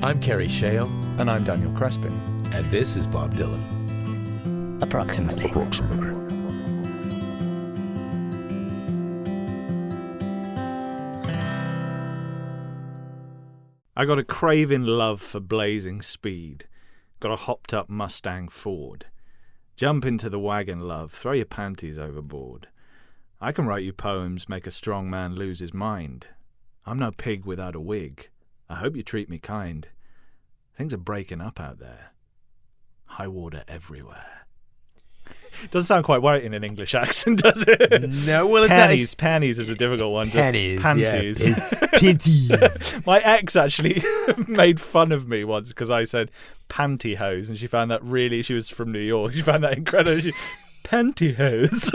I'm Kerry Shale. And I'm Daniel Crespin. And this is Bob Dylan. Approximately. I got a craving love for blazing speed. Got a hopped up Mustang Ford. Jump into the wagon, love. Throw your panties overboard. I can write you poems, make a strong man lose his mind. I'm no pig without a wig. I hope you treat me kind. Things are breaking up out there. High water everywhere. Doesn't sound quite right in an English accent, does it? No, well, panties. Panties is a difficult one. Panties. Panties. Yeah. Panties. My ex actually made fun of me once because I said pantyhose, and she found that she was from New York. She found that incredible. Pantyhose.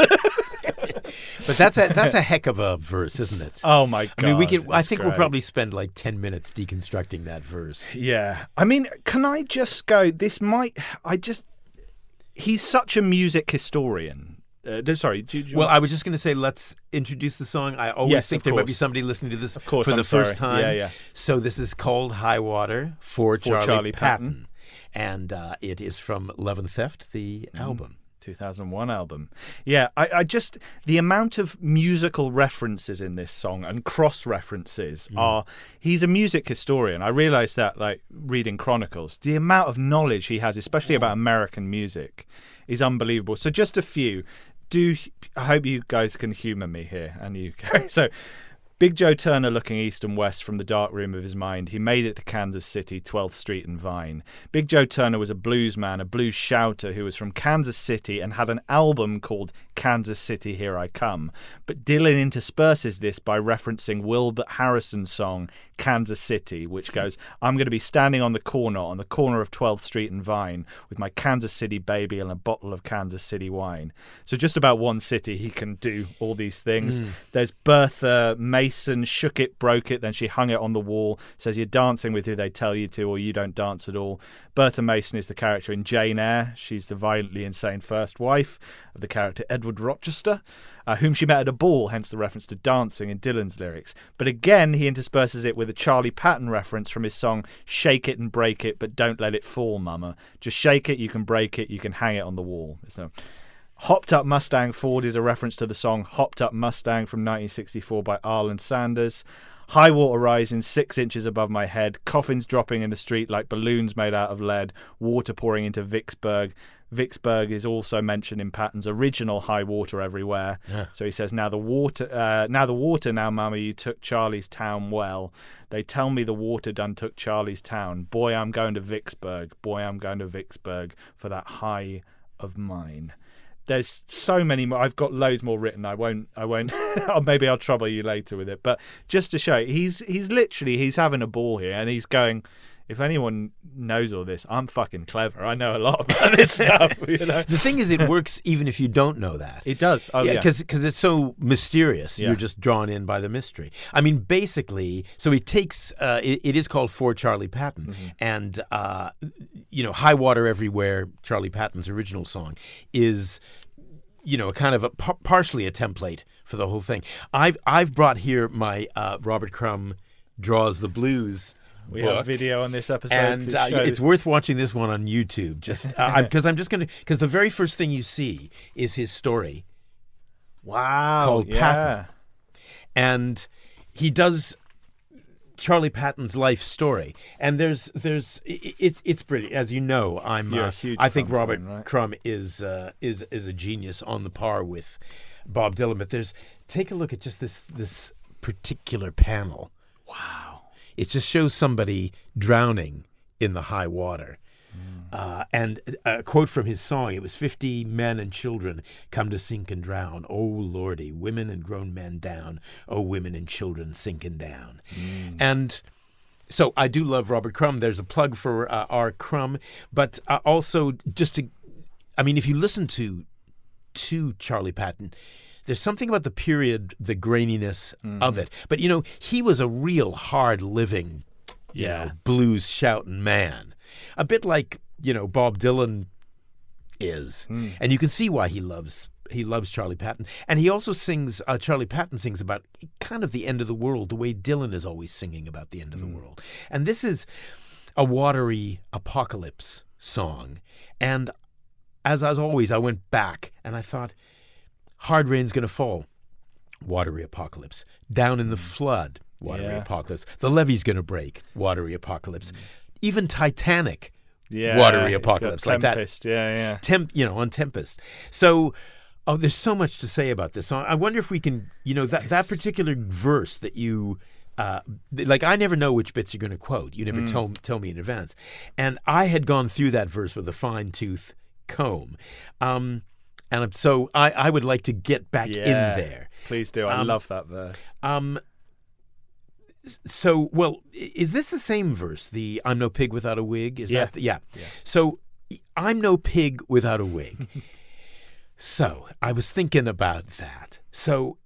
But that's a heck of a verse, isn't it? Oh my god! I mean, I think we'll probably spend like 10 minutes deconstructing that verse. Yeah, I mean, can I just go? He's such a music historian. Sorry. Well, I was just going to say, let's introduce the song. I always think there might be somebody listening to this for the first time. Yeah. So this is called High Water for Charley Patton. And it is from Love and Theft, the album. 2001 album. Yeah, I just, the amount of musical references in this song and cross-references he's a music historian. I realised that, like, reading Chronicles. The amount of knowledge he has, especially about American music, is unbelievable. So just a few. I hope you guys can humour me here, and you, Gary. So, Big Joe Turner looking east and west from the dark room of his mind. He made it to Kansas City, 12th Street and Vine. Big Joe Turner was a blues man, a blues shouter who was from Kansas City and had an album called Kansas City, Here I Come. But Dylan intersperses this by referencing Wilbert Harrison's song, Kansas City, which goes, I'm going to be standing on the corner of 12th Street and Vine with my Kansas City baby and a bottle of Kansas City wine. So just about one city, he can do all these things. There's Bertha Mason, shook it, broke it, then she hung it on the wall, says you're dancing with who they tell you to or you don't dance at all. Bertha Mason is the character in Jane Eyre. She's the violently insane first wife of the character Edward Rochester, whom she met at a ball, hence the reference to dancing in Dylan's lyrics. But again, he intersperses it with a Charley Patton reference from his song Shake It and Break It, but Don't Let It Fall, Mama. Just shake it, you can break it, you can hang it on the wall. Hopped Up Mustang Ford is a reference to the song Hopped Up Mustang from 1964 by Arlen Sanders. High water rising 6 inches above my head. Coffins dropping in the street like balloons made out of lead. Water pouring into Vicksburg. Vicksburg is also mentioned in Patton's original High Water Everywhere. Yeah. So he says, now the water, mama, you took Charlie's town well. They tell me the water done took Charlie's town. Boy, I'm going to Vicksburg. Boy, I'm going to Vicksburg for that high of mine. There's so many more. I've got loads more written. I won't. Maybe I'll trouble you later with it. But just to show, he's having a ball here, and he's going, if anyone knows all this, I'm fucking clever. I know a lot about this stuff. You know? The thing is, it works even if you don't know that. It does. Oh, yeah. Because it's so mysterious. Yeah. You're just drawn in by the mystery. I mean, basically, so he takes, it is called For Charley Patton. And, High Water Everywhere, Charley Patton's original song, is, a kind of partially a template for the whole thing. I've brought here my Robert Crumb Draws the Blues We book. have video on this episode. And it's worth watching this one on YouTube. Just because the very first thing you see is his story. Wow. Called Patton. And he does Charley Patton's life story. And it's pretty, as you know, I think Robert Crumb is a genius on the par with Bob Dylan. But take a look at just this particular panel. Wow. It just shows somebody drowning in the high water. And a quote from his song, it was 50 men and children come to sink and drown. Oh, Lordy, women and grown men down. Oh, women and children sinking down. And so I do love Robert Crumb. There's a plug for R. Crumb. But also, if you listen to Charley Patton, there's something about the period, the graininess of it. But, he was a real hard-living, blues shouting man. A bit like, Bob Dylan is. And you can see why he loves Charley Patton. And he also sings, Charley Patton sings about kind of the end of the world, the way Dylan is always singing about the end of the world. And this is a watery apocalypse song. And as always, I went back and I thought, hard rain's going to fall. Watery apocalypse. Down in the flood. Watery apocalypse. The levee's going to break. Watery apocalypse. Even Titanic. Watery apocalypse. Like Tempest. that. On Tempest. So, there's so much to say about this song. I wonder if we can, that particular verse that you, I never know which bits you're going to quote. You never tell me in advance. And I had gone through that verse with a fine-tooth comb. And so I would like to get back in there. Please do. I love that verse. So, is this the same verse? The "I'm no pig without a wig"? Is that? Yeah. So, I'm no pig without a wig. So, I was thinking about that. So,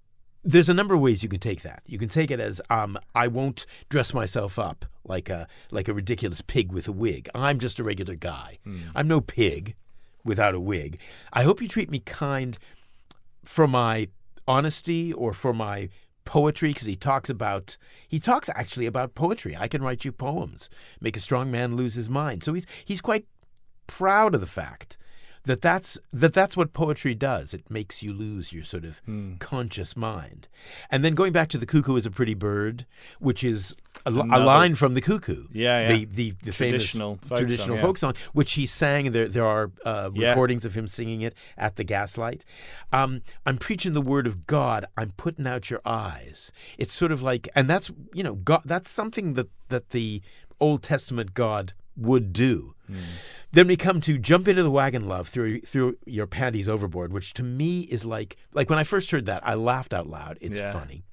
there's a number of ways you can take that. You can take it as I won't dress myself up like a ridiculous pig with a wig. I'm just a regular guy. I'm no pig without a wig. I hope you treat me kind for my honesty or for my poetry, because he talks actually about poetry. I can write you poems, make a strong man lose his mind. So he's quite proud of the fact that that's what poetry does. It makes you lose your sort of conscious mind. And then going back to "The Cuckoo is a Pretty Bird," which is a line from "The Cuckoo," the famous traditional folk song, which he sang. There are recordings of him singing it at the Gaslight. I'm preaching the word of God. I'm putting out your eyes. It's sort of like, and that's God. That's something that the Old Testament God would do. Then we come to "Jump into the wagon, love, throw your panties overboard," which to me is like when I first heard that, I laughed out loud. It's funny.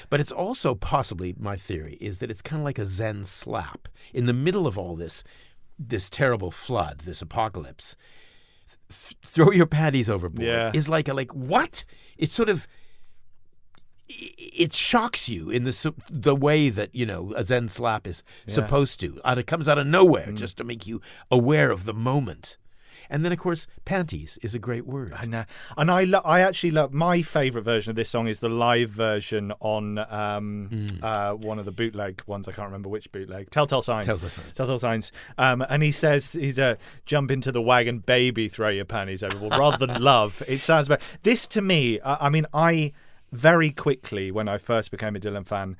But it's also possibly, my theory is that it's kind of like a Zen slap in the middle of all this terrible flood, this apocalypse. Throw your panties overboard is like what? It's sort of, it shocks you in the way that, a Zen slap is supposed to. It comes out of nowhere just to make you aware of the moment. And then, of course, panties is a great word. I know. And I actually love, my favourite version of this song is the live version on one of the bootleg ones. I can't remember which bootleg. Telltale Signs. And he says, jump into the wagon, baby, throw your panties overboard. Rather than love, it sounds better. This, to me, I very quickly, when I first became a Dylan fan,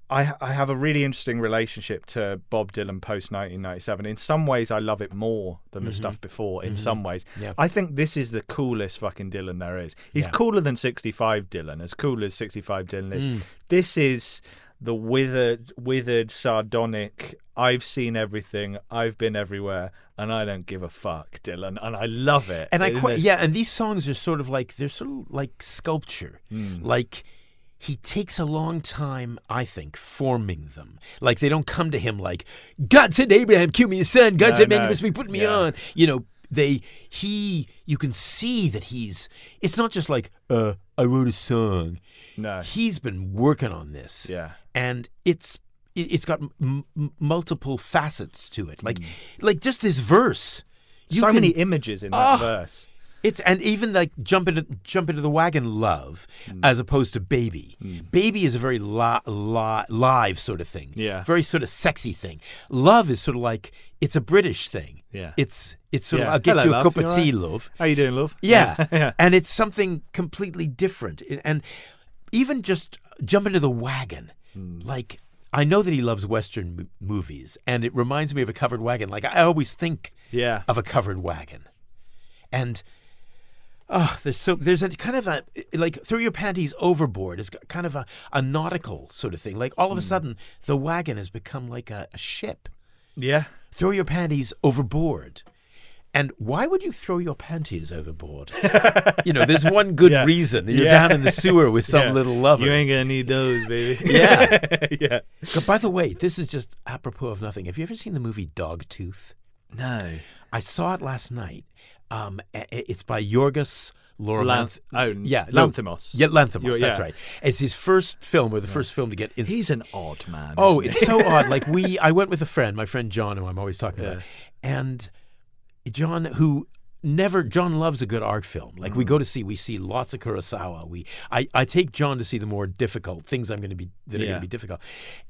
I have a really interesting relationship to Bob Dylan post 1997. In some ways, I love it more than the stuff before. In some ways, I think this is the coolest fucking Dylan there is. He's cooler than 65 Dylan, as cool as 65 Dylan is. This is the withered, sardonic, I've seen everything, I've been everywhere, and I don't give a fuck, Dylan, and I love it. And and these songs are sort of like sculpture, like. He takes a long time, I think, forming them. Like, they don't come to him like, God said to Abraham, kill me your son. God said, man, you must be putting me on. You can see that it's not just like, I wrote a song. No. He's been working on this. Yeah. And it's got multiple facets to it. Like just this verse. So many images in that verse. And even like jump into the wagon, love, as opposed to baby. Baby is a very live sort of thing. Yeah. Very sort of sexy thing. Love is sort of like, it's a British thing. Yeah. It's sort of, I'll get you a cup of tea, love. How you doing, love? Yeah. And it's something completely different. And even just jump into the wagon, like, I know that he loves Western movies, and it reminds me of a covered wagon. Like, I always think of a covered wagon. And there's a kind of a, like, throw your panties overboard is kind of a nautical sort of thing. Like, all of a sudden, the wagon has become like a ship. Yeah. Throw your panties overboard. And why would you throw your panties overboard? There's one good reason. You're down in the sewer with some little lover. You ain't gonna need those, baby. Yeah. So, by the way, this is just apropos of nothing. Have you ever seen the movie Dogtooth? No. I saw it last night. It's by Yorgos Lanthimos. Lanthimos. That's right. It's his first film, or the first film to get. He's an odd man. Oh, it's so odd. Like I went with a friend, my friend John, who I'm always talking about, and John loves a good art film. Like we see lots of Kurosawa. I take John to see the more difficult things that are going to be difficult.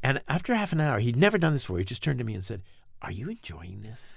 And after half an hour, he'd never done this before. He just turned to me and said, are you enjoying this?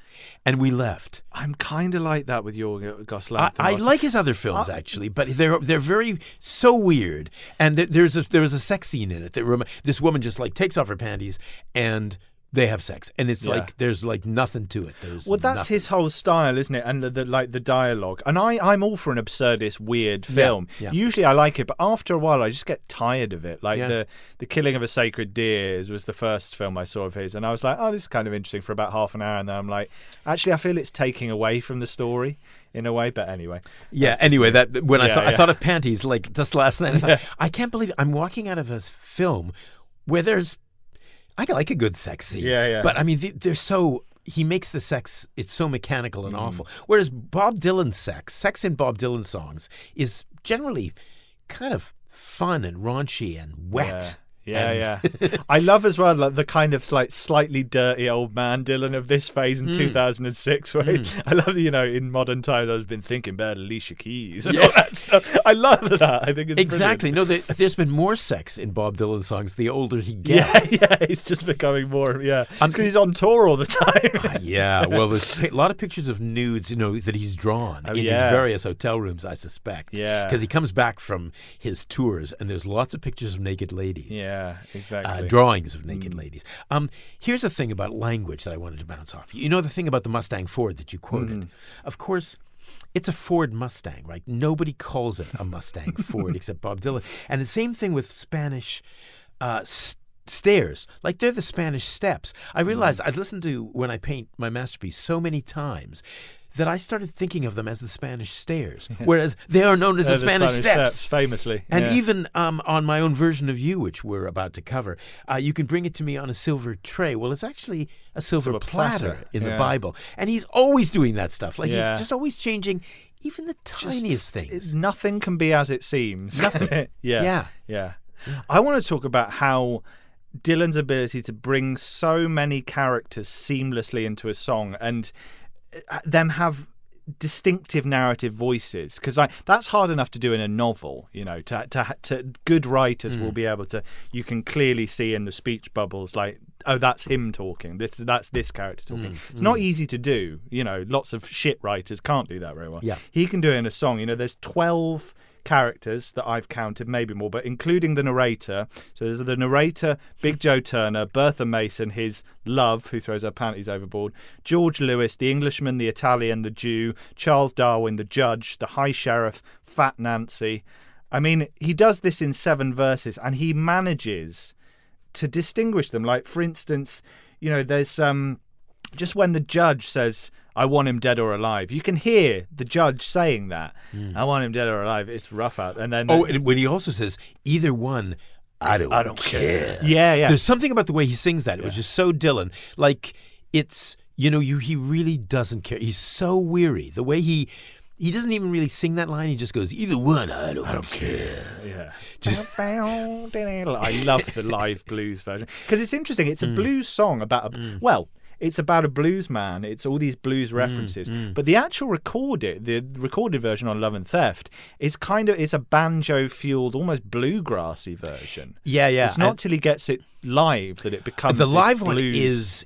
And we left. I'm kind of like that with Yorgos Lanthimos. I like his other films actually, but they're very so weird. And there was a sex scene in it that this woman just like takes off her panties and they have sex, and it's like there's like nothing to it. That's nothing. His whole style, isn't it? And the dialogue. And I'm all for an absurdist, weird film. Yeah. Usually I like it, but after a while I just get tired of it. Like the Killing of a Sacred Deer was the first film I saw of his, and I was like, oh, this is kind of interesting for about half an hour, and then I'm like, actually, I feel it's taking away from the story in a way. But anyway, that when I thought of Panties like just last night, I thought, I can't believe I'm walking out of a film where I like a good sex scene. Yeah. But I mean, they're so. He makes the sex, it's so mechanical and awful. Whereas Bob Dylan's sex in Bob Dylan songs is generally kind of fun and raunchy and wet. Yeah. I love as well like the kind of like slightly dirty old man Dylan of this phase in 2006. Where I love in modern times I've been thinking about Alicia Keys and all that stuff. I love that. I think it's exactly brilliant. No, there's been more sex in Bob Dylan songs the older he gets. Yeah, he's just becoming more. Because he's on tour all the time. Well, there's a lot of pictures of nudes, that he's drawn in his various hotel rooms, I suspect. Yeah, because he comes back from his tours and there's lots of pictures of naked ladies. Yeah, exactly. Drawings of naked ladies. Here's a thing about language that I wanted to bounce off. The thing about the Mustang Ford that you quoted. Of course, it's a Ford Mustang, right? Nobody calls it a Mustang Ford except Bob Dylan. And the same thing with Spanish stairs. Like they're the Spanish steps. I realized I'd listened to When I Paint My Masterpiece so many times that I started thinking of them as the Spanish stairs, whereas they are known as the Spanish steps. Famously. And even on my own version of You, which we're about to cover, you can bring it to me on a silver tray. Well, it's actually a silver platter in the Bible. And he's always doing that stuff. Like he's just always changing even the tiniest things. Nothing can be as it seems. Nothing. Yeah. I want to talk about how Dylan's ability to bring so many characters seamlessly into a song and them have distinctive narrative voices, because that's hard enough to do in a novel. To good writers will be able to. You can clearly see in the speech bubbles, like, oh, that's him talking. That's this character talking. It's not easy to do. Lots of shit writers can't do that very well. Yeah, he can do it in a song. There's 12 characters that I've counted, maybe more, but including the narrator. So there's the narrator, Big Joe Turner, Bertha Mason, his love, who throws her panties overboard, George Lewis, the Englishman, the Italian, the Jew, Charles Darwin, the judge, the High Sheriff, Fat Nancy. I mean, he does this in 7 verses, and he manages to distinguish them. Like, for instance, there's just when the judge says, I want him dead or alive, you can hear the judge saying that. I want him dead or alive. It's rough out. And then and when he also says either one, I don't care. Yeah. There's something about the way he sings that. It was just so Dylan. Like it's he really doesn't care. He's so weary. The way he doesn't even really sing that line. He just goes, either one, I don't care. Yeah. I love the live blues version because it's interesting. It's a blues song about it's about a blues man. It's all these blues references. But the actual recorded version on Love and Theft is it's a banjo-fueled, almost bluegrassy version. Yeah. It's not till he gets it live that it becomes the live blues. one is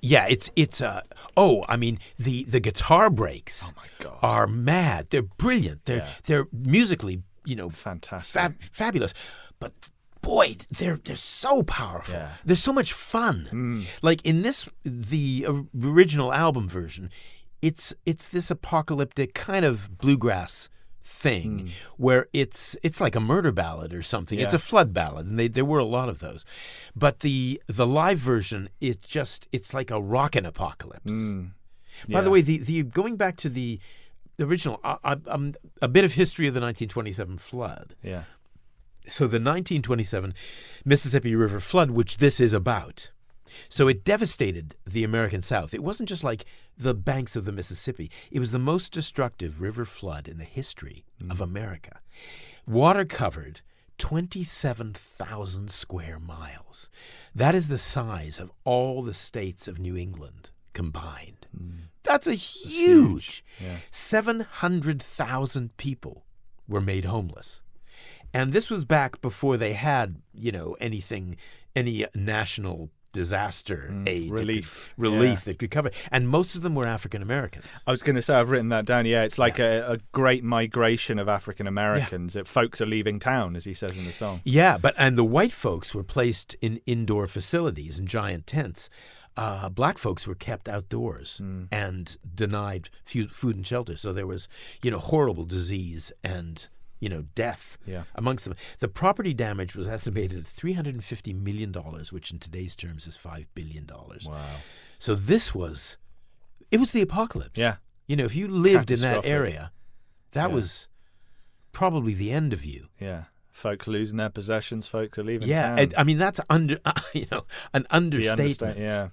the guitar breaks are mad. They're brilliant. They're musically, fantastic, fabulous. But boy, they're so powerful. Yeah. They're so much fun. Like in the original album version, it's this apocalyptic kind of bluegrass thing where it's like a murder ballad or something. It's a flood ballad, and there were a lot of those. But the live version, it's like a rockin' apocalypse. By the way, the going back to the original, a bit of history of the 1927 flood. Yeah. So the 1927 Mississippi River flood, which this is about, so it devastated the American South. It wasn't just like the banks of the Mississippi. It was the most destructive river flood in the history of America. Water covered 27,000 square miles. That is the size of all the states of New England combined. That's huge. Yeah. 700,000 people were made homeless. And this was back before they had, any national disaster aid, relief that could cover. And most of them were African Americans. I was going to say, I've written that down. Yeah, it's like a great migration of African Americans. Folks are leaving town, as he says in the song. Yeah, and the white folks were placed in indoor facilities in giant tents. Black folks were kept outdoors and denied food and shelter. So there was, horrible disease and death amongst them. The property damage was estimated at $350 million, which in today's terms is $5 billion. Wow. So it was the apocalypse. Yeah. If you lived in that area, that was probably the end of you. Yeah. Folks losing their possessions, folks are leaving town. Yeah, I mean, that's an understatement. Yeah.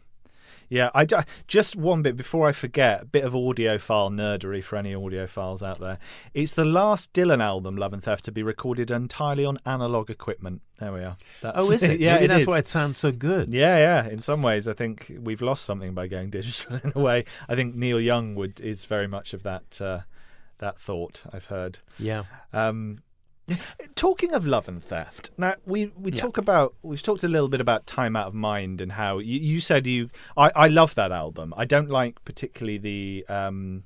Yeah, just one bit before I forget, a bit of audiophile nerdery for any audiophiles out there. It's the last Dylan album, Love and Theft, to be recorded entirely on analog equipment. There we are. Is it? Yeah, maybe that's why it sounds so good. Yeah. In some ways, I think we've lost something by going digital in a way. I think Neil Young is very much of that thought, I've heard. Yeah. Talking of Love and Theft, now we've talked a little bit about Time Out of Mind and how you said I love that album. I don't like particularly the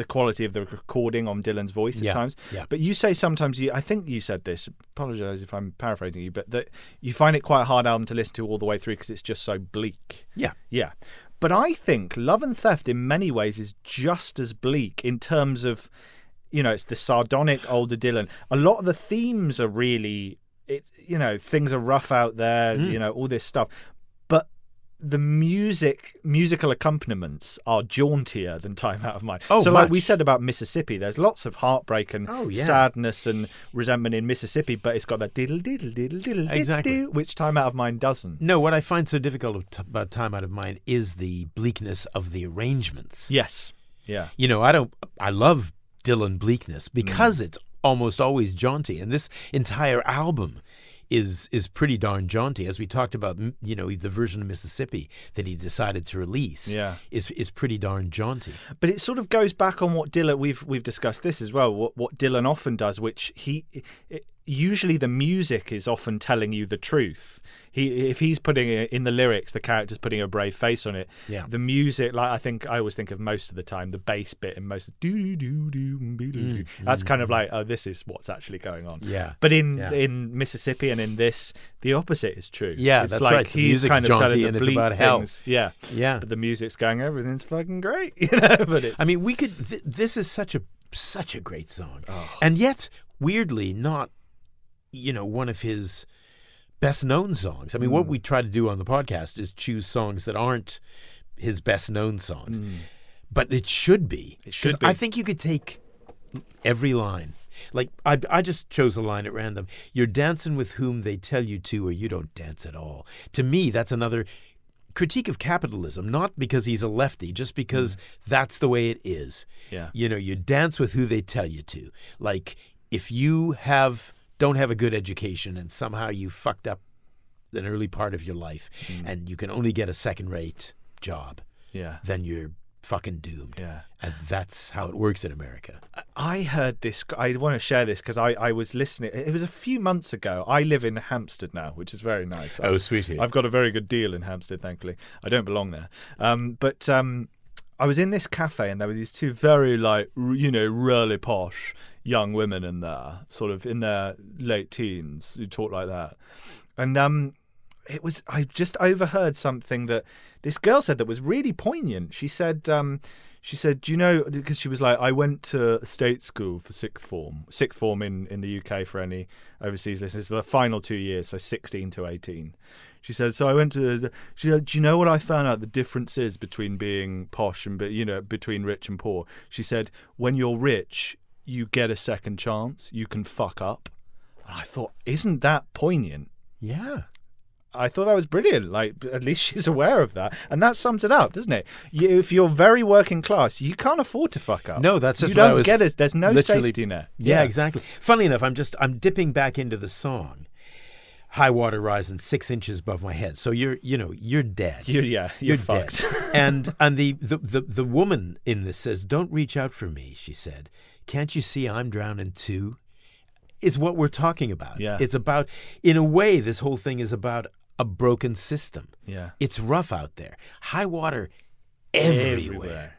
quality of the recording on Dylan's voice at times. Yeah. But you say sometimes I think you said this. Apologise if I'm paraphrasing you, but that you find it quite a hard album to listen to all the way through because it's just so bleak. Yeah. Yeah. But I think Love and Theft in many ways is just as bleak in terms of. It's the sardonic older Dylan. A lot of the themes are really, things are rough out there, all this stuff. But the musical accompaniments are jauntier than Time Out of Mind. Oh, so much. like we said about Mississippi, there's lots of heartbreak and sadness and resentment in Mississippi, but it's got that diddle, diddle, diddle, diddle, exactly. diddle, which Time Out of Mind doesn't. No, what I find so difficult about Time Out of Mind is the bleakness of the arrangements. Yes. Yeah. I love Dylan bleakness because it's almost always jaunty, and this entire album is pretty darn jaunty. As we talked about, the version of Mississippi that he decided to release is pretty darn jaunty. But it sort of goes back on what Dylan we've discussed this as well. What Dylan often does, which usually the music is often telling you the truth. If he's putting it in the lyrics, the character's putting a brave face on it. Yeah. The music, like I always think of most of the time, the bass bit in most of do do do. That's kind of like, oh, this is what's actually going on. Yeah. But in Mississippi and in this, the opposite is true. Yeah, it's that's like right. The he's music's kind of jaunty telling the and it's bleak about hell. things. Yeah. Yeah. But the music's going, everything's fucking great, But it's. I mean, we could. This is such a great song, and yet weirdly not, one of his best known songs. I mean, what we try to do on the podcast is choose songs that aren't his best known songs, but it should be. It should be. I think you could take every line. Like I just chose a line at random. You're dancing with whom they tell you to, or you don't dance at all. To me, that's another critique of capitalism, not because he's a lefty, just because that's the way it is. Yeah. You dance with who they tell you to. Like if you don't have a good education and somehow you fucked up an early part of your life and you can only get a second-rate job, then you're fucking doomed. Yeah. And that's how it works in America. I heard this. I want to share this because I was listening. It was a few months ago. I live in Hampstead now, which is very nice. Oh, sweetie. I've got a very good deal in Hampstead, thankfully. I don't belong there. But I was in this cafe and there were these two very really posh young women in there, sort of in their late teens, who talk like that. And I just overheard something that this girl said that was really poignant. She said, because she was like, I went to state school for sixth form in the UK for any overseas listeners, the final 2 years, so 16 to 18. She said, so I went to, she said, do you know what I found out the difference is between being posh and, between rich and poor? She said, when you're rich, you get a second chance, you can fuck up. And I thought, isn't that poignant? Yeah. I thought that was brilliant. Like, at least she's aware of that. And that sums it up, doesn't it? If you're very working class, you can't afford to fuck up. No, that's just you what don't I was get it. There's no safety net. Yeah, exactly. Funnily enough, I'm dipping back into the song. High water rising 6 inches above my head. So you're dead. You're fucked. dead. and the woman in this says, "Don't reach out for me," she said. "Can't you see I'm drowning too?" Is what we're talking about. Yeah. It's about, in a way, this whole thing is about a broken system. Yeah. It's rough out there. High water everywhere.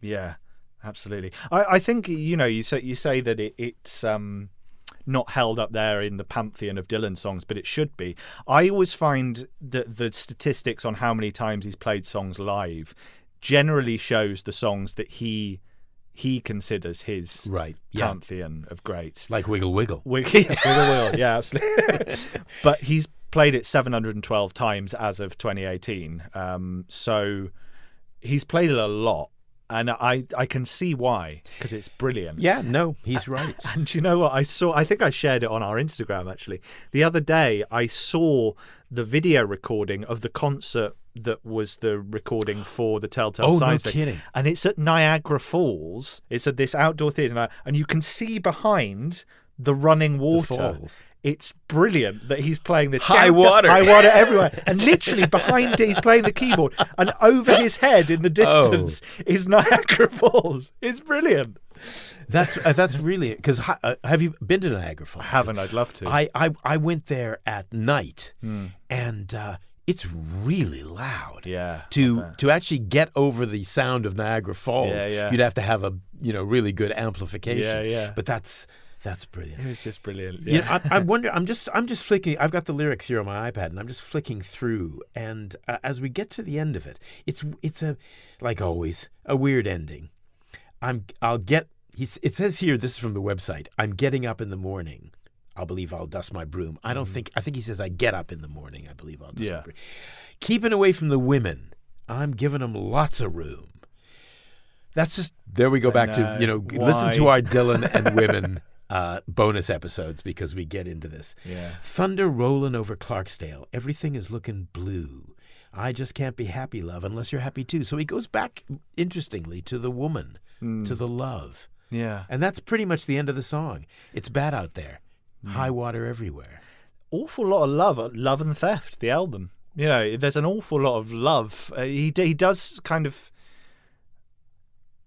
Yeah, absolutely. I think, you say that it's not held up there in the pantheon of Dylan songs, but it should be. I always find that the statistics on how many times he's played songs live generally shows the songs that he considers his pantheon of greats. Like Wiggle Wiggle. Wiggle Wiggle, yeah, absolutely. But he's played it 712 times as of 2018. So he's played it a lot. And I can see why, because it's brilliant. Yeah, no, he's right. And you know what? I think I shared it on our Instagram, actually. The other day, I saw the video recording of the concert that was the recording for the Telltale Signs. Oh, no kidding. And it's at Niagara Falls. It's at this outdoor theatre. And you can see behind the running water. It's brilliant that he's playing the high water everywhere, and literally behind it he's playing the keyboard, and over his head in the distance is Niagara Falls. It's brilliant. That's really, because have you been to Niagara Falls? I haven't. I'd love to. I went there at night, and it's really loud. Yeah. To actually get over the sound of Niagara Falls, you'd have to have a really good amplification. Yeah. But that's brilliant. It was just brilliant. Yeah. I wonder. I'm just flicking. I've got the lyrics here on my iPad, and I'm just flicking through. And as we get to the end of it, it's a, like always, a weird ending. It says here. This is from the website. I'm getting up in the morning. I believe I'll dust my broom. I think he says I get up in the morning. I believe I'll dust my broom. Keeping away from the women. I'm giving them lots of room. That's just, there we go back to listen to our Dylan and women bonus episodes, because we get into this. Yeah. Thunder rolling over Clarksdale. Everything is looking blue. I just can't be happy, love, unless you're happy too. So he goes back, interestingly, to the woman, to the love. Yeah. And that's pretty much the end of the song. It's bad out there. High water everywhere. Awful lot of love and theft, the album. There's an awful lot of love. He does kind of...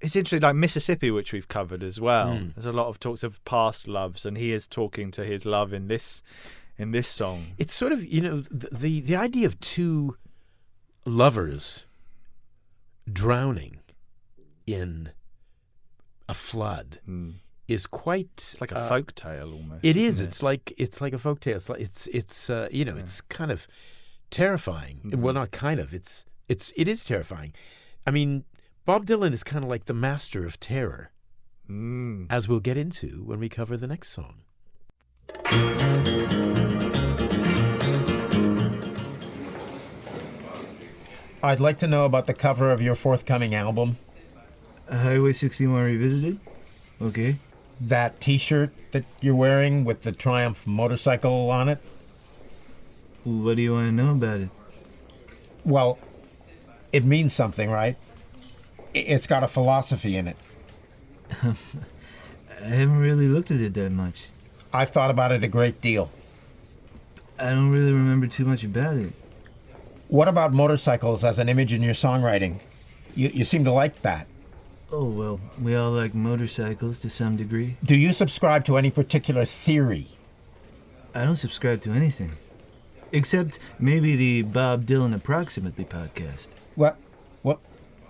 It's interesting, like Mississippi, which we've covered as well. There's a lot of talks of past loves, and he is talking to his love in this song. It's sort of, the idea of two lovers drowning in a flood is quite... It's like a folk tale almost. It is. It's like a folk tale. It's kind of terrifying. Well, not kind of. It is terrifying. I mean, Bob Dylan is kind of like the master of terror, as we'll get into when we cover the next song. I'd like to know about the cover of your forthcoming album. Highway 61 Revisited? Okay. That T-shirt that you're wearing with the Triumph motorcycle on it? What do you want to know about it? Well, it means something, right? It's got a philosophy in it. I haven't really looked at it that much. I've thought about it a great deal. I don't really remember too much about it. What about motorcycles as an image in your songwriting? You seem to like that. Oh, well, we all like motorcycles to some degree. Do you subscribe to any particular theory? I don't subscribe to anything. Except maybe the Bob Dylan Approximately podcast. What?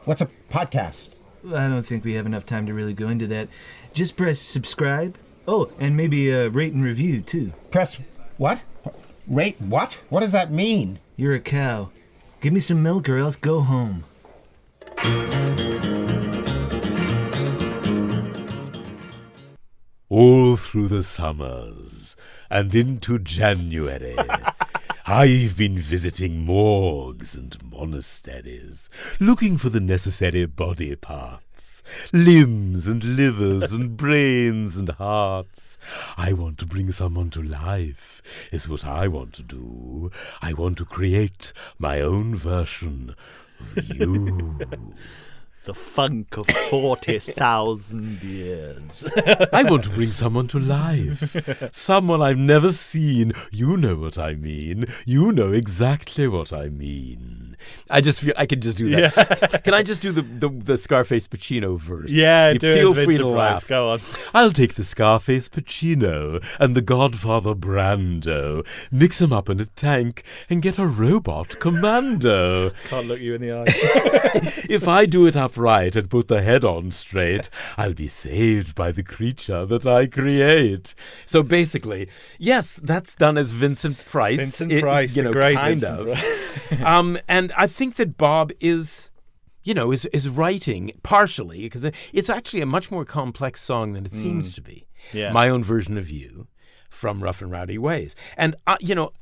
What's a podcast? I don't think we have enough time to really go into that. Just press subscribe. Oh, and maybe rate and review, too. Press what? Rate what? What does that mean? You're a cow. Give me some milk or else go home. All through the summers and into January, I've been visiting morgues and monasteries, looking for the necessary body parts, limbs and livers and brains and hearts. I want to bring someone to life, is what I want to do. I want to create my own version of you. The funk of 40,000 years. I want to bring someone to life. Someone I've never seen. You know what I mean. You know exactly what I mean. I just feel I could just do that. Yeah. Can I just do the Scarface Pacino verse? Yeah, You do it. feel as free Vincent to Price. laugh. Go on. I'll take the Scarface Pacino and the Godfather Brando, mix 'em up in a tank, and get a robot commando. Can't look you in the eye. If I do it upright and put the head on straight, I'll be saved by the creature that I create. So basically, yes, that's done as Vincent Price. Vincent Price, the great kind Vincent of. Price. And I think that Bob is writing partially because it's actually a much more complex song than it seems to be. Yeah. My Own Version of You from Rough and Rowdy Ways. And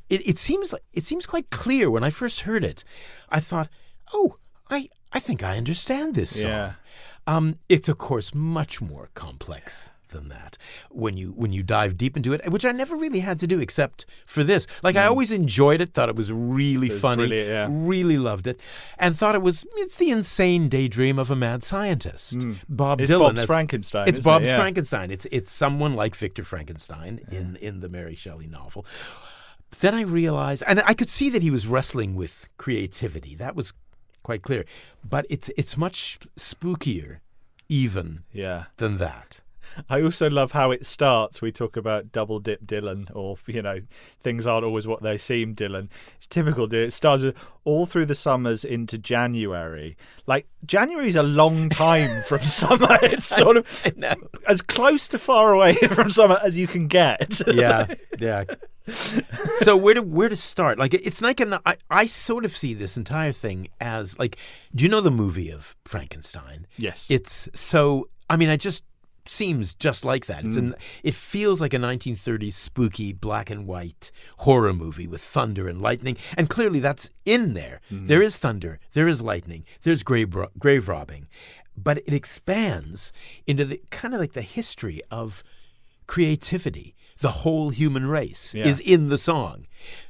it seems quite clear when I first heard it. I thought, "Oh, I think I understand this song." Yeah. It's of course much more complex than that when you dive deep into it, which I never really had to do except for this. Like I always enjoyed it, thought it was really funny, brilliant, yeah. really loved it, and thought it's the insane daydream of a mad scientist. Bob It's Dylan. Bob's Frankenstein. It's isn't Bob's it? Yeah. Frankenstein. It's someone like Victor Frankenstein in the Mary Shelley novel. Then I realized, and I could see that he was wrestling with creativity. That was quite clear. But it's much spookier even Yeah. than that. I also love how it starts. We talk about double dip Dylan, or things aren't always what they seem Dylan. It's typical. It starts with all through the summers into January. Like January's a long time from summer. It's sort of as close to far away from summer as you can get. Yeah. So where to start? Like it's like I sort of see this entire thing as like, do you know the movie of Frankenstein? Yes. It's so. I mean, it just seems just like that. It feels like a 1930s spooky black and white horror movie with thunder and lightning, and clearly that's in there. There is thunder, there is lightning, there's grave robbing, but it expands into the kind of like the history of creativity. The whole human race is in the song.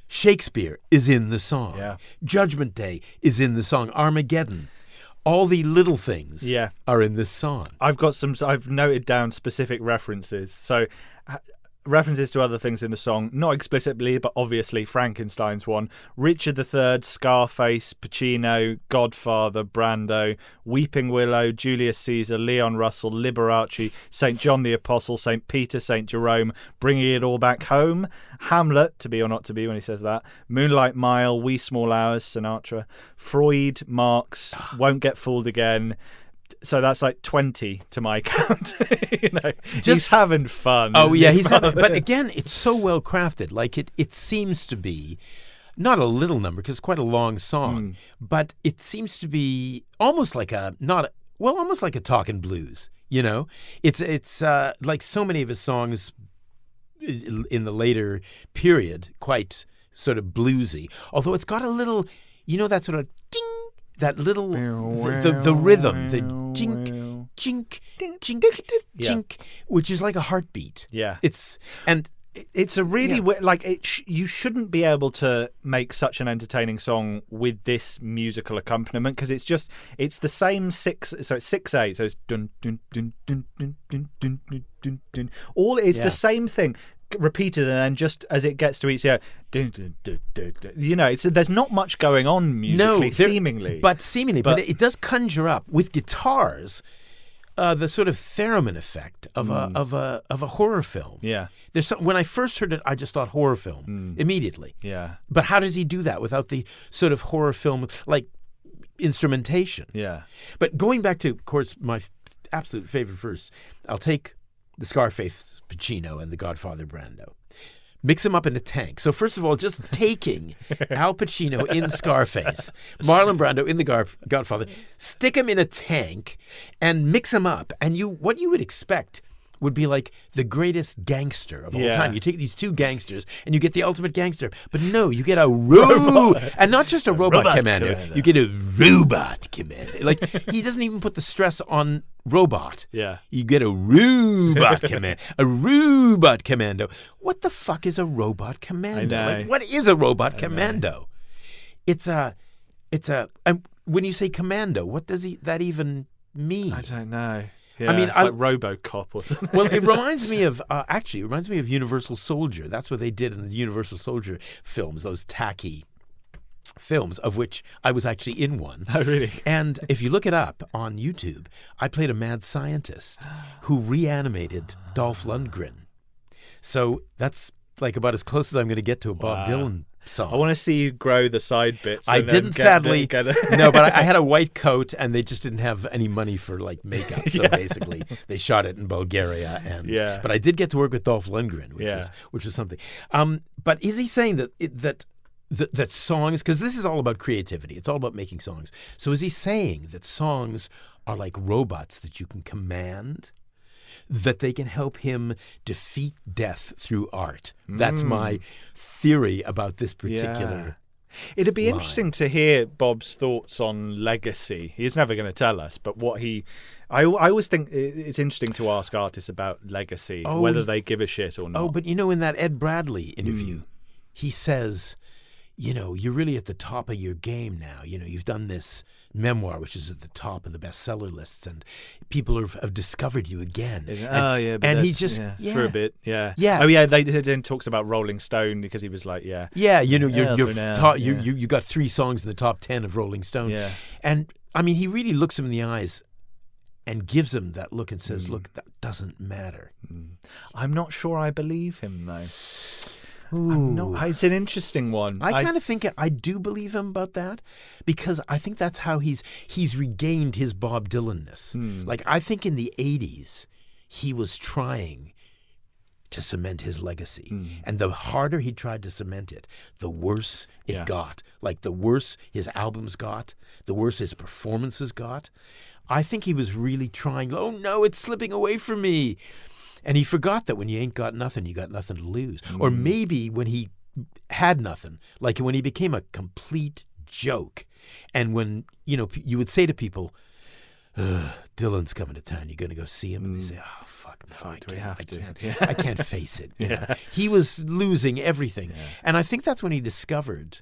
Shakespeare is in the song. Yeah. Judgment Day is in the song. Armageddon. All the little things are in this song. I've noted down specific references. So references to other things in the song, not explicitly, but obviously Frankenstein's one. Richard III, Scarface, Pacino, Godfather, Brando, Weeping Willow, Julius Caesar, Leon Russell, Liberace, St. John the Apostle, St. Peter, St. Jerome, Bringing It All Back Home, Hamlet, To Be or Not to Be when he says that, Moonlight Mile, Wee Small Hours, Sinatra, Freud, Marx, Won't Get Fooled Again. So that's like 20 to my count. He's having fun. Oh yeah, he's having. But again, it's so well crafted. Like it seems to be not a little number because it's quite a long song, but it seems to be almost like almost like a talking blues. It's like so many of his songs in the later period, quite sort of bluesy. Although it's got a little, that sort of ding. That little the rhythm, the jink, jink, jink, jink, which is like a heartbeat. Yeah, it's a really you shouldn't be able to make such an entertaining song with this musical accompaniment because it's the same six. So it's 6/8. So it's dun dun dun dun dun dun dun dun dun. All it's the same thing. Repeated, and then just as it gets to each, there's not much going on musically, seemingly, but it does conjure up with guitars the sort of theremin effect of a horror film. Yeah, when I first heard it, I just thought horror film immediately. Yeah, but how does he do that without the sort of horror film like instrumentation? Yeah, but going back to, of course, my absolute favorite verse, I'll take the Scarface Pacino and the Godfather Brando. Mix them up in a tank. So first of all, just taking Al Pacino in Scarface, Marlon Brando in the Godfather, stick them in a tank and mix them up. And what you would expect would be like the greatest gangster of all time. You take these two gangsters and you get the ultimate gangster. But no, you get a robot. And not just a robot commando. You get a robot commando. Like, he doesn't even put the stress on robot. Yeah. You get a robot commando. A robot commando. What the fuck is a robot commando? I know. Like, what is a robot commando? It's when you say commando, what does that even mean? I don't know. Yeah, I mean, it's like RoboCop or something. Well, it reminds me of Universal Soldier. That's what they did in the Universal Soldier films. Those tacky films, of which I was actually in one. Oh, really? And if you look it up on YouTube, I played a mad scientist who reanimated Dolph Lundgren. So that's like about as close as I'm going to get to a Bob Dylan song. I want to see you grow the side bits. I and then didn't, sadly. No, but I had a white coat, and they just didn't have any money for like makeup. So basically, they shot it in Bulgaria. But I did get to work with Dolph Lundgren, which was something. But is he saying that songs, because this is all about creativity, it's all about making songs. So is he saying that songs are like robots that you can command, that they can help him defeat death through art? That's my theory about this particular It'd be line. interesting to hear Bob's thoughts on legacy. He's never going to tell us, but I always think it's interesting to ask artists about legacy, whether they give a shit or not. Oh, but in that Ed Bradley interview, he says, you're really at the top of your game now. You've done this memoir, which is at the top of the bestseller lists, and people have discovered you again. But he just for a bit, yeah. Oh, yeah. They then talks about Rolling Stone because he was like, you got 3 songs in the top 10 of Rolling Stone. Yeah, and I mean, he really looks him in the eyes and gives him that look and says, "Look, that doesn't matter." I'm not sure I believe him though. It's an interesting one. I kind of think I do believe him about that, because I think that's how he's regained his Bob Dylan-ness. Like, I think in the 80s, he was trying to cement his legacy. And the harder he tried to cement it, the worse it got. Like, the worse his albums got, the worse his performances got. I think he was really trying, oh no, it's slipping away from me. And he forgot that when you ain't got nothing, you got nothing to lose. Or maybe when he had nothing, like when he became a complete joke. And when, you would say to people, Dylan's coming to town, you're going to go see him? And they say, oh, fuck no, I can't face it. He was losing everything. And I think that's when he discovered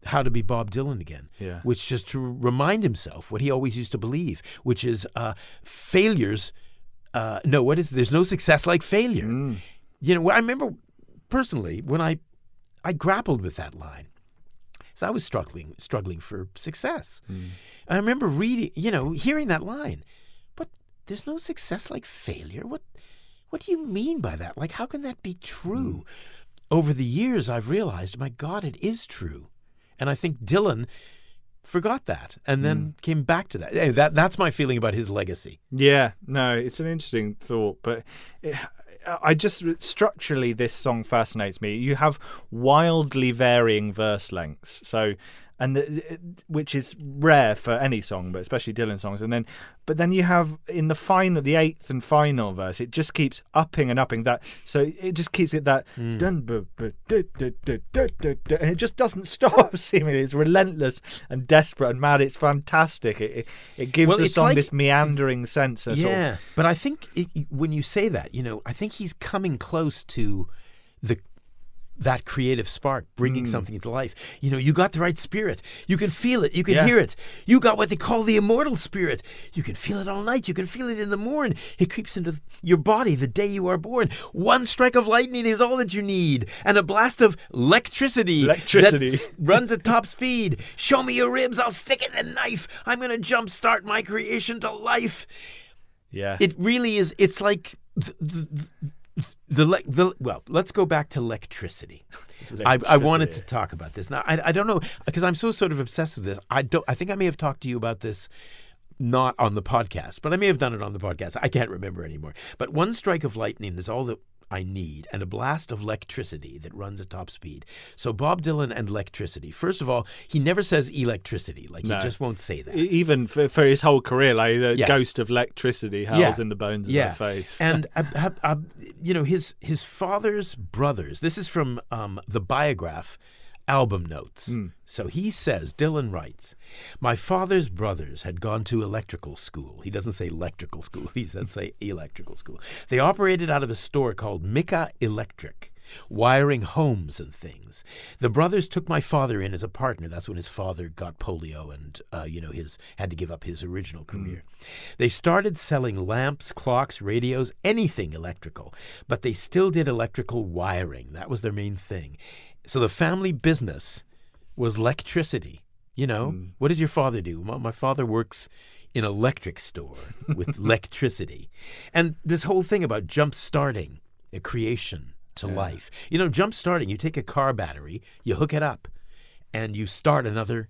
how to be Bob Dylan again, which is to remind himself what he always used to believe, which is failures... there's no success like failure. I remember personally when I grappled with that line. So I was struggling for success. And I remember hearing that line. But there's no success like failure. What do you mean by that? Like, how can that be true? Over the years, I've realized, my God, it is true. And I think Dylan forgot that and then came back to that. Hey, that's my feeling about his legacy. Yeah, no, it's an interesting thought, but structurally this song fascinates me. You have wildly varying verse lengths, which is rare for any song, but especially Dylan songs. But then you have in the 8th and final verse, it just keeps upping and upping that. So it just keeps it that and it just doesn't stop. Seemingly, it's relentless and desperate and mad. It's fantastic. It gives the song this meandering sense. But I think when you say that, I think he's coming close to that creative spark, bringing something into life. You got the right spirit. You can feel it. You can hear it. You got what they call the immortal spirit. You can feel it all night. You can feel it in the morn. It creeps into your body the day you are born. One strike of lightning is all that you need. And a blast of lectricity. That runs at top speed. Show me your ribs. I'll stick it in a knife. I'm going to jumpstart my creation to life. Yeah. It really is. It's like... Well, let's go back to lectricity. I wanted to talk about this. Now, I don't know, because I'm so sort of obsessed with this. I think I may have talked to you about this not on the podcast, but I may have done it on the podcast. I can't remember anymore. But one strike of lightning is all that I need, and a blast of electricity that runs at top speed. So Bob Dylan and electricity. First of all, he never says electricity. He just won't say that. Even for his whole career, the ghost of electricity howls in the bones of her face. And his father's brothers. This is from the Biograph album notes. So he says, Dylan writes, my father's brothers had gone to electrical school. He doesn't say electrical school. He says electrical school. They operated out of a store called Mika Electric, wiring homes and things. The brothers took my father in as a partner. That's when his father got polio and, had to give up his original career. They started selling lamps, clocks, radios, anything electrical, but they still did electrical wiring. That was their main thing. So the family business was lectricity. You know, what does your father do? My father works in an electric store with electricity. And this whole thing about jump-starting a creation to life. You know, jump-starting, you take a car battery, you hook it up, and you start another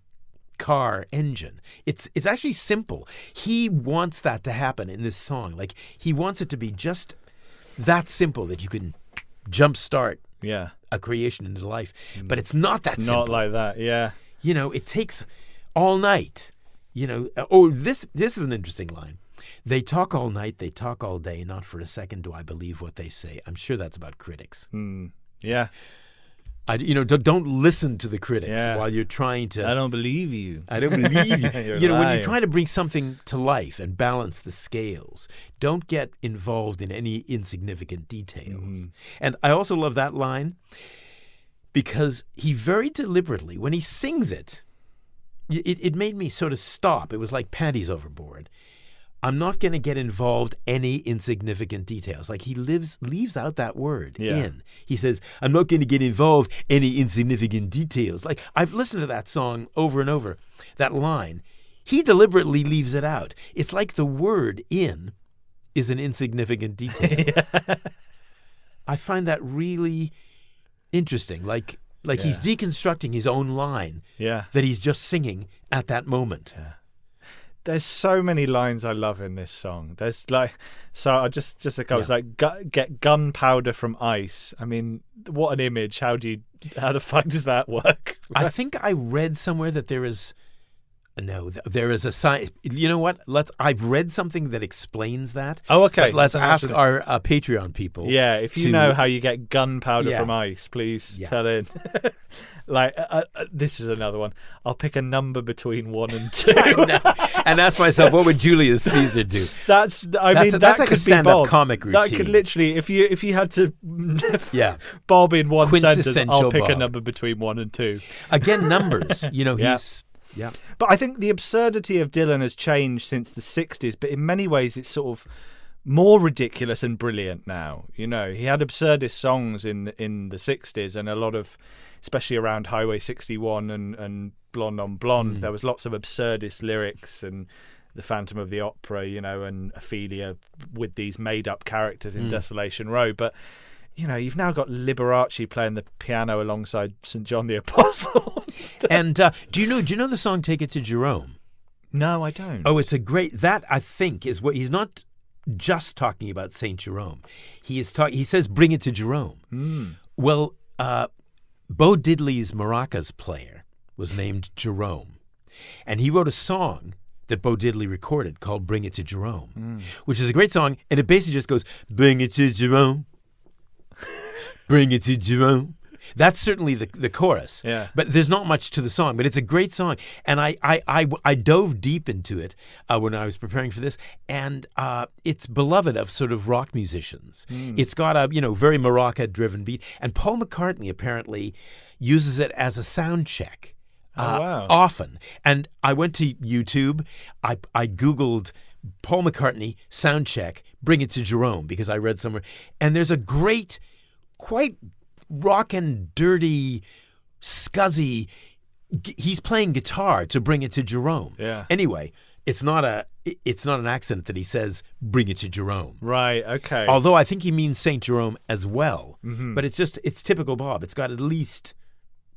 car engine. It's actually simple. He wants that to happen in this song. Like, he wants it to be just that simple that you can jump-start a creation into life. But it's not that simple. Not like that, yeah. You know, it takes all night. You know, this is an interesting line. They talk all night, they talk all day, not for a second do I believe what they say. I'm sure that's about critics. Yeah. Don't listen to the critics while you're trying to... I don't believe you. I don't believe you. You're when lying. you're trying to bring something to life and balance the scales, don't get involved in any insignificant details. And I also love that line because he very deliberately, when he sings it, it made me sort of stop. It was like panties overboard. I'm not going to get involved any insignificant details. Like he leaves out that word in. He says, I'm not going to get involved any insignificant details. Like I've listened to that song over and over, that line. He deliberately leaves it out. It's like the word in is an insignificant detail. I find that really interesting. Like he's deconstructing his own line that he's just singing at that moment. Yeah. There's so many lines I love in this song. There's like, so I just it goes like, get gunpowder from ice. I mean, what an image. How the fuck does that work? I think I read somewhere that there is a sign. You know what? I've read something that explains that. Oh, okay. But let's ask our Patreon people. Yeah, if you know how you get gunpowder from ice, please tell in. This is another one. I'll pick a number between 1 and 2. And ask myself, what would Julius Caesar do? That's like a stand-up comic routine. That could literally, if you had to Bob in one sentence, I'll pick a number between 1 and 2. Again, numbers. He's... Yeah. But I think the absurdity of Dylan has changed since the 60s, but in many ways it's sort of more ridiculous and brilliant now. You know, he had absurdist songs in the 60s and a lot of, especially around Highway 61 and Blonde on Blonde, there was lots of absurdist lyrics and the Phantom of the Opera, and Ophelia with these made-up characters in Desolation Row. But you've now got Liberace playing the piano alongside St. John the Apostle. And do you know the song "Take It to Jerome"? No, I don't. Oh, it's a great. That I think is what he's not just talking about Saint Jerome. He says, "Bring it to Jerome." Well, Bo Diddley's maracas player was named Jerome, and he wrote a song that Bo Diddley recorded called "Bring It to Jerome," which is a great song, and it basically just goes, "Bring it to Jerome." Bring it to Jerome. That's certainly the chorus. Yeah. But there's not much to the song, but it's a great song. And I dove deep into it when I was preparing for this, and it's beloved of sort of rock musicians. It's got a very maraca-driven beat, and Paul McCartney apparently uses it as a sound check. Often. And I went to YouTube. I Googled Paul McCartney sound check, Bring It to Jerome, because I read somewhere, and there's a great, quite rockin' dirty, scuzzy. He's playing guitar to Bring It to Jerome. Yeah. Anyway, it's not an accident that he says Bring It to Jerome. Right. Okay. Although I think he means Saint Jerome as well. But it's typical Bob. It's got at least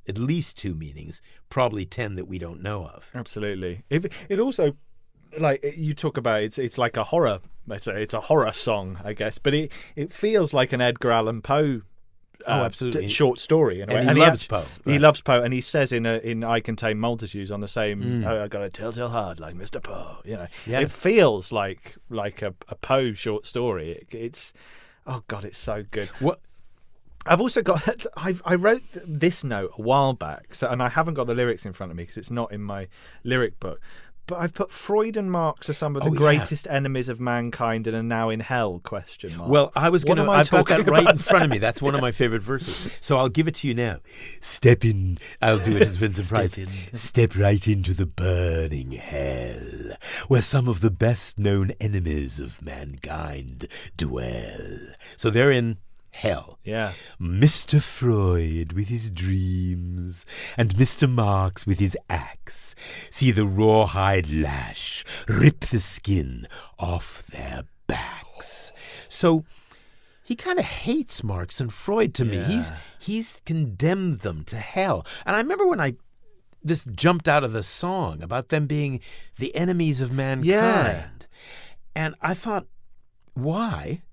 2 meanings, probably 10 that we don't know of. Absolutely. It also, like you talk about, it's like a horror. It's a horror song, I guess, but it feels like an Edgar Allan Poe. Absolutely. Short story. And he loves Poe. He loves Poe, and he says in I Contain Multitudes on the same, I got a telltale heart like Mr. Poe. It feels like a Poe short story. It's oh God, it's so good. What? I've also got. I wrote this note a while back, and I haven't got the lyrics in front of me because it's not in my lyric book. But I've put Freud and Marx are some of the greatest enemies of mankind and are now in hell, ? Well, I've got that right in front of me. That's one of my favorite verses. So I'll give it to you now. Step in. I'll do it as Vincent Price. Step right into the burning hell, where some of the best known enemies of mankind dwell. So they're in hell. Yeah. Mr. Freud with his dreams, and Mr. Marx with his axe, see the rawhide lash rip the skin off their backs. So he kind of hates Marx and Freud to me. Yeah. He's condemned them to hell. And I remember when this jumped out of the song about them being the enemies of mankind. Yeah. And I thought, why?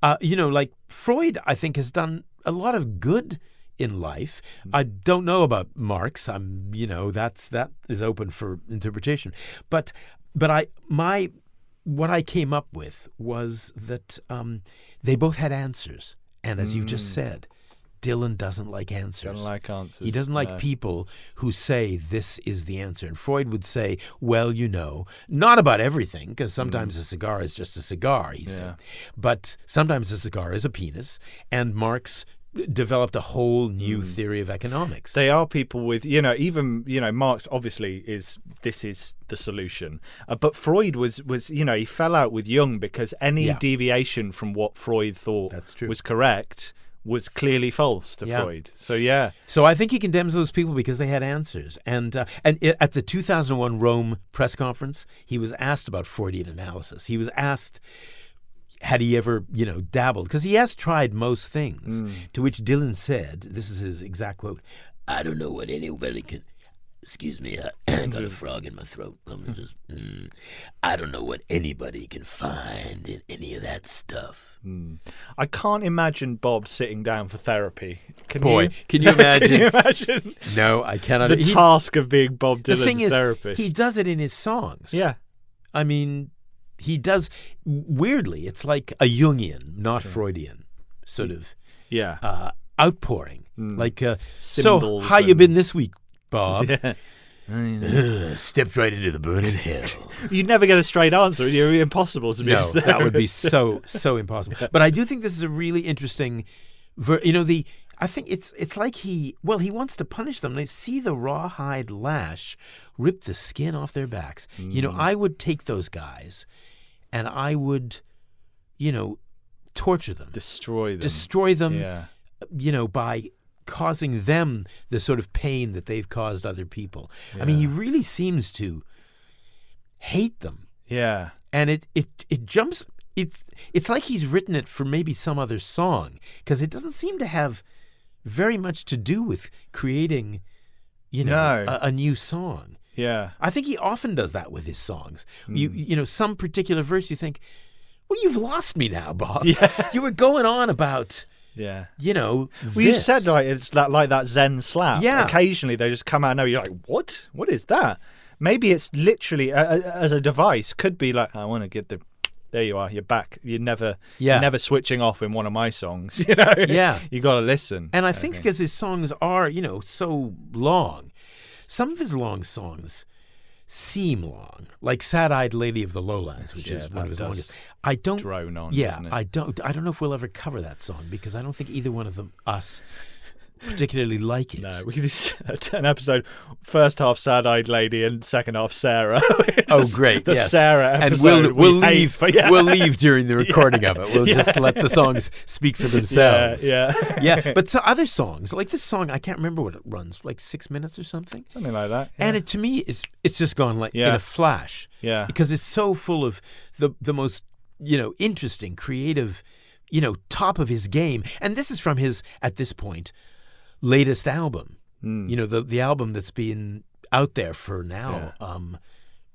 Like Freud, I think, has done a lot of good in life. I don't know about Marx. That is open for interpretation. But what I came up with was that they both had answers. And as you just said, Dylan doesn't like answers. Don't like answers. He doesn't like people who say this is the answer. And Freud would say, well, not about everything, because sometimes a cigar is just a cigar, he said. But sometimes a cigar is a penis. And Marx developed a whole new theory of economics. They are people with, Marx obviously this is the solution. But Freud was he fell out with Jung because any deviation from what Freud thought was correct was clearly false to Freud. So I think he condemns those people because they had answers. And at the 2001 Rome press conference, he was asked about Freudian analysis. He was asked, had he ever, dabbled? Because he has tried most things. To which Dylan said, this is his exact quote, "I don't know what anybody can." Excuse me, I got a frog in my throat. Let me just. I don't know what anybody can find in any of that stuff. I can't imagine Bob sitting down for therapy. Can you imagine? Can you imagine? No, I cannot. The task of being Bob Dylan's the thing is, therapist. He does it in his songs. Yeah. I mean, he does. Weirdly, it's like a Jungian, not Freudian, sort of outpouring. Like, so how you been this week, Bob? Stepped right into the burning hell. You'd never get a straight answer. It would be impossible to miss that. That would be so impossible. But I do think this is a really interesting. I think it's like he wants to punish them. They see the rawhide lash rip the skin off their backs. I would take those guys, and I would, torture them, destroy them. Yeah. By causing them the sort of pain that they've caused other people. I mean, he really seems to hate them. Yeah. And it jumps. It's like he's written it for maybe some other song, because it doesn't seem to have very much to do with creating, a new song. Yeah. I think he often does that with his songs. Some particular verse you think, well, you've lost me now, Bob. Yeah. You were going on about... Yeah. Well, you said it's like that Zen slap. Yeah. Occasionally they just come out and you're like, what? What is that? Maybe it's literally as a device. Could be like, I want to get the. There you are. You're back. You're never switching off in one of my songs. Yeah. You got to listen. And I think because his songs are so long, some of his long songs seem long, like "Sad-Eyed Lady of the Lowlands," which is one of his longest. I don't drone on. Yeah, doesn't it? I don't know if we'll ever cover that song, because I don't think either one of us particularly like it. No, we could do an episode, first half Sad-Eyed Lady and second half Sarah. Great. The yes. Sarah episode. And we'll leave we'll leave during the recording of it. We'll just let the songs speak for themselves. Yeah. But so other songs, like this song, I can't remember what it runs, like 6 minutes or something. Something like that. Yeah. And it, to me, it's just gone like in a flash. Yeah. Because it's so full of the most, interesting, creative, top of his game. And this is from his, at this point, latest album. The album that's been out there for now.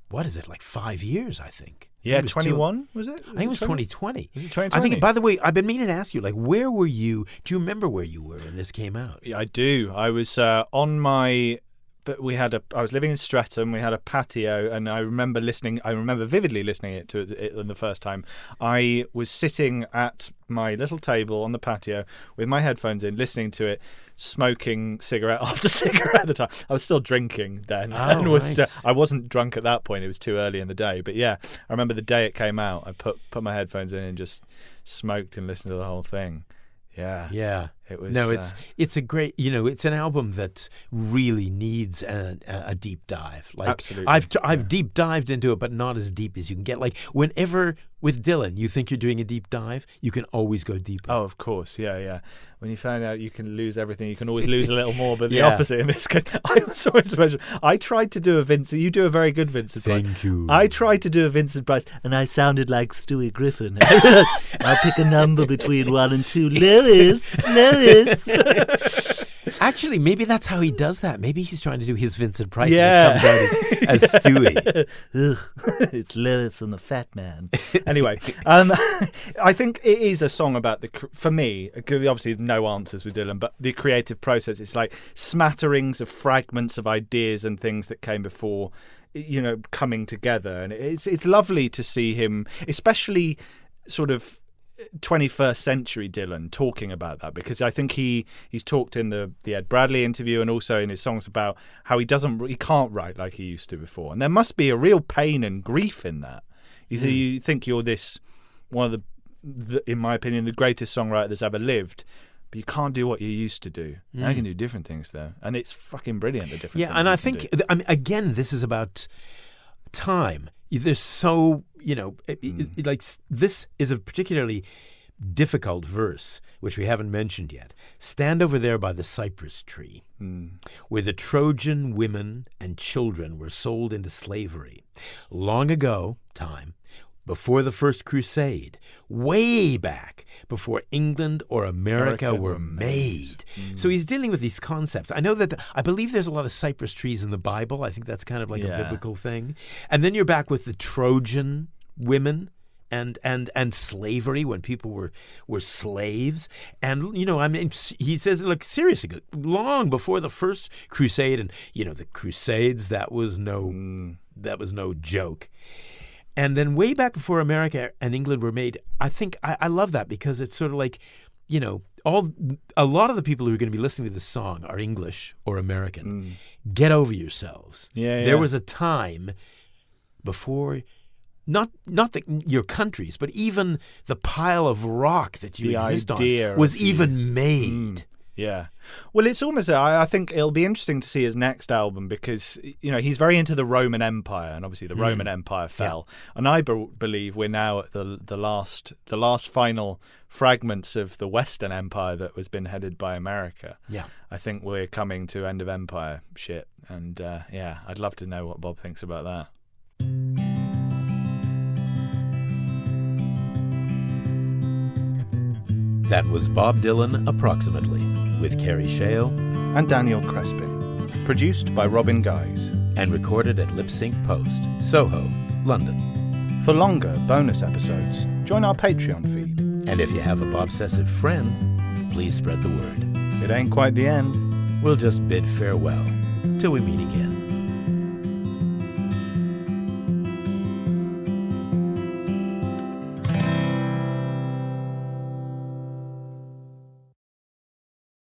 What is it, like 5 years, I think? Yeah, 21 was it? I think it was 2020. Was it 2020? I think. By the way, I've been meaning to ask you, like, where were you? Do you remember where you were when this came out? Yeah, I do. I was on my. But I was living in Streatham. We had a patio, and I remember vividly listening to it the first time. I was sitting at my little table on the patio with my headphones in, listening to it, smoking cigarette after cigarette at the time. I was still drinking then. I wasn't drunk at that point. It was too early in the day. But yeah, I remember the day it came out, I put my headphones in and just smoked and listened to the whole thing. Yeah. Yeah. It was No, it's a great, it's an album that really needs a deep dive. Like, absolutely. I've deep dived into it, but not as deep as you can get. Like, whenever with Dylan you think you're doing a deep dive, you can always go deeper. Oh, of course, yeah. When you find out you can lose everything, you can always lose a little more. But the opposite in this case, I was sorry to mention, I tried to do a Vincent. You do a very good Vincent Price. Thank you. I tried to do a Vincent Price, and I sounded like Stewie Griffin. I'll pick a number between 1 and 2. Lewis. Actually, maybe that's how he does that. Maybe he's trying to do his Vincent Price Yeah. and it comes out as Stewie. Ugh, it's Lewis and the fat man. Anyway, I think it is a song about for me, obviously no answers with Dylan, but the creative process. It's like smatterings of fragments of ideas and things that came before, coming together. And it's lovely to see him, especially sort of 21st century Dylan, talking about that, because I think he's talked in the Ed Bradley interview and also in his songs about how he can't write like he used to before, and there must be a real pain and grief in that. You think you're this one of the, in my opinion, the greatest songwriter that's ever lived, but you can't do what you used to do. Now you can do different things though, and it's fucking brilliant. The different things and I think again this is about time. There's so, like, this is a particularly difficult verse, which we haven't mentioned yet. Stand over there by the cypress tree, where the Trojan women and children were sold into slavery. Long ago, time, before the first crusade, way back before England or America were made. So he's dealing with these concepts. I believe there's a lot of cypress trees in the Bible. I think that's kind of like a biblical thing. And then you're back with the Trojan women and slavery, when people were slaves. And, he says, look, seriously, long before the first crusade, and, the crusades, that was no joke. And then way back before America and England were made, I think I love that, because it's sort of like, a lot of the people who are going to be listening to this song are English or American. Get over yourselves. There was a time before, not your countries, but even the pile of rock that you exist on was even made. Yeah. Well, it's almost, I think it'll be interesting to see his next album, because, he's very into the Roman Empire, and obviously the Roman Empire fell. Yeah. And I believe we're now at the last final fragments of the Western Empire that was been headed by America. Yeah. I think we're coming to end of empire shit. And I'd love to know what Bob thinks about that. That was Bob Dylan Approximately, with Kerry Shale and Daniel Crespin. Produced by Robin Guise. And recorded at Lipsync Post, Soho, London. For longer bonus episodes, join our Patreon feed. And if you have a Bobsessive friend, please spread the word. It ain't quite the end. We'll just bid farewell till we meet again.